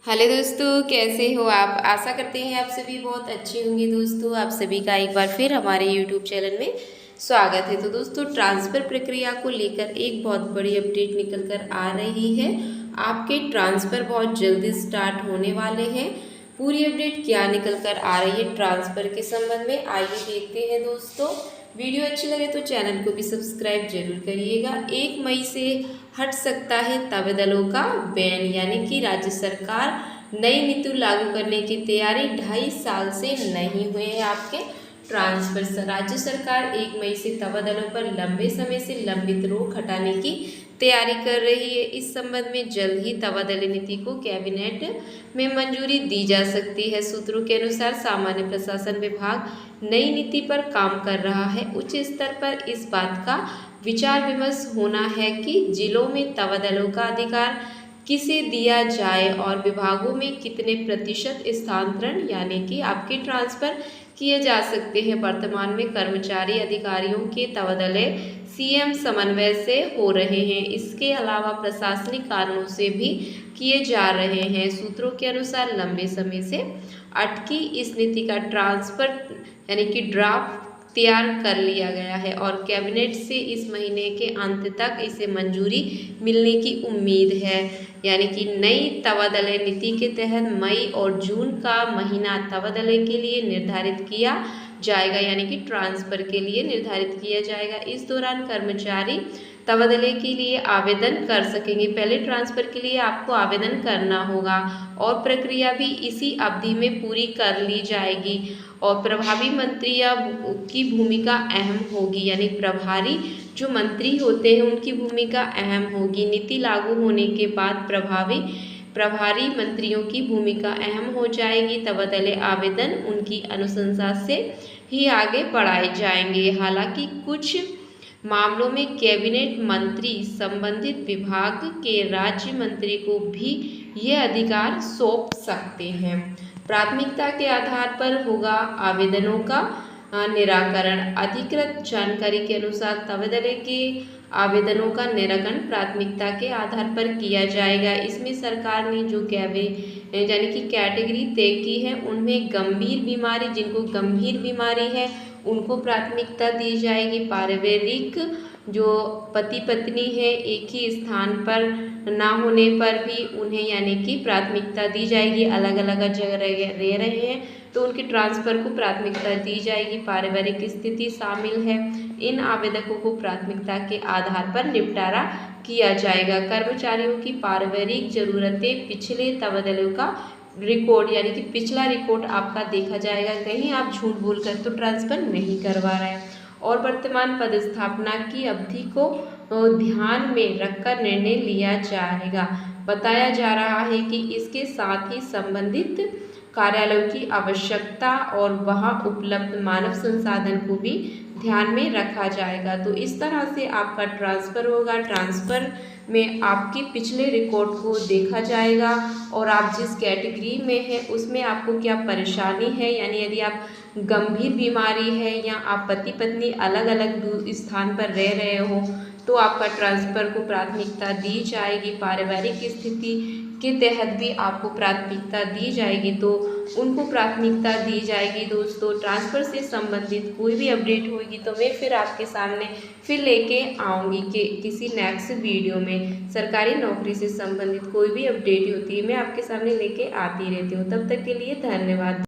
Hello दोस्तों, कैसे हो आप। आशा करते हैं आप सभी बहुत अच्छे होंगे। दोस्तों, आप सभी का एक बार फिर हमारे यूट्यूब चैनल में स्वागत है। तो दोस्तों, ट्रांसफ़र प्रक्रिया को लेकर एक बहुत बड़ी अपडेट निकल कर आ रही है। आपके ट्रांसफ़र बहुत जल्दी स्टार्ट होने वाले हैं। पूरी अपडेट क्या निकल कर आ रही है ट्रांसफ़र के संबंध में, आइए देखते हैं। दोस्तों, वीडियो अच्छी लगे तो चैनल को भी सब्सक्राइब जरूर करिएगा। 1 मई से हट सकता है तबादलों का बैन, यानी कि राज्य सरकार नई नीति लागू करने की तैयारी। 2.5 साल से नहीं हुए हैं आपके ट्रांसफर। राज्य सरकार 1 मई से तबादलों पर लंबे समय से लंबित रोक हटाने की तैयारी कर रही है। इस संबंध में जल्द ही तबादला नीति को कैबिनेट में मंजूरी दी जा सकती है। सूत्रों के अनुसार सामान्य प्रशासन विभाग नई नीति पर काम कर रहा है। उच्च स्तर पर इस बात का विचार विमर्श होना है कि जिलों में तबादलों का अधिकार किसे दिया जाए और विभागों में कितने प्रतिशत स्थानांतरण यानी कि आपके ट्रांसफर किए जा सकते हैं। वर्तमान में कर्मचारी अधिकारियों के तबादले सीएम समन्वय से हो रहे हैं। इसके अलावा प्रशासनिक कारणों से भी किए जा रहे हैं। सूत्रों के अनुसार लंबे समय से अटकी इस नीति का ट्रांसफर यानी कि ड्राफ्ट तैयार कर लिया गया है और कैबिनेट से इस महीने के अंत तक इसे मंजूरी मिलने की उम्मीद है। यानी कि नई तबादला नीति के तहत मई और जून का महीना तबादले के लिए निर्धारित किया जाएगा, यानी कि ट्रांसफर के लिए निर्धारित किया जाएगा। इस दौरान कर्मचारी तबादले के लिए आवेदन कर सकेंगे। पहले ट्रांसफ़र के लिए आपको आवेदन करना होगा और प्रक्रिया भी इसी अवधि में पूरी कर ली जाएगी और प्रभावी मंत्री की भूमिका अहम होगी, यानी प्रभारी जो मंत्री होते हैं उनकी भूमिका अहम होगी। नीति लागू होने के बाद प्रभारी मंत्रियों की भूमिका अहम हो जाएगी। तबादले आवेदन उनकी अनुशंसा से ही आगे बढ़ाए जाएंगे। हालांकि कुछ मामलों में कैबिनेट मंत्री संबंधित विभाग के राज्य मंत्री को भी ये अधिकार सौंप सकते हैं। प्राथमिकता के आधार पर होगा आवेदनों का निराकरण। अधिकृत जानकारी के अनुसार तबादले के आवेदनों का निराकरण प्राथमिकता के आधार पर किया जाएगा। इसमें सरकार ने जो यानी कि कैटेगरी तय की है उनमें गंभीर बीमारी, जिनको गंभीर बीमारी है उनको प्राथमिकता दी जाएगी। पारिवारिक जो पति पत्नी है एक ही स्थान पर ना होने पर भी उन्हें यानी कि प्राथमिकता दी जाएगी। अलग अलग जगह रह रहे हैं तो उनके ट्रांसफ़र को प्राथमिकता दी जाएगी। पारिवारिक स्थिति शामिल है। इन आवेदकों को प्राथमिकता के आधार पर निपटारा किया जाएगा। कर्मचारियों की पारिवारिक जरूरतें, पिछले तबादलों का रिकॉर्ड यानी कि पिछला रिकॉर्ड आपका देखा जाएगा। कहीं आप झूठ बोलकर तो ट्रांसफ़र नहीं करवा रहे हैं और वर्तमान पदस्थापना की अवधि को ध्यान में रखकर निर्णय लिया जाएगा। बताया जा रहा है कि इसके साथ ही संबंधित कार्यालयों की आवश्यकता और वहां उपलब्ध मानव संसाधन को भी ध्यान में रखा जाएगा। तो इस तरह से आपका ट्रांसफ़र होगा। ट्रांसफ़र में आपके पिछले रिकॉर्ड को देखा जाएगा और आप जिस कैटेगरी में है उसमें आपको क्या परेशानी है, यानी यदि आप गंभीर बीमारी है या आप पति पत्नी अलग अलग स्थान पर रह रहे हो तो आपका ट्रांसफ़र को प्राथमिकता दी जाएगी। पारिवारिक स्थिति के तहत भी आपको प्राथमिकता दी जाएगी तो उनको प्राथमिकता दी जाएगी। दोस्तों, ट्रांसफ़र से संबंधित कोई भी अपडेट होगी तो मैं फिर आपके सामने फिर लेके आऊँगी कि किसी नेक्स्ट वीडियो में सरकारी नौकरी से संबंधित कोई भी अपडेट होती है मैं आपके सामने लेके आती रहती हूँ। तब तक के लिए धन्यवाद।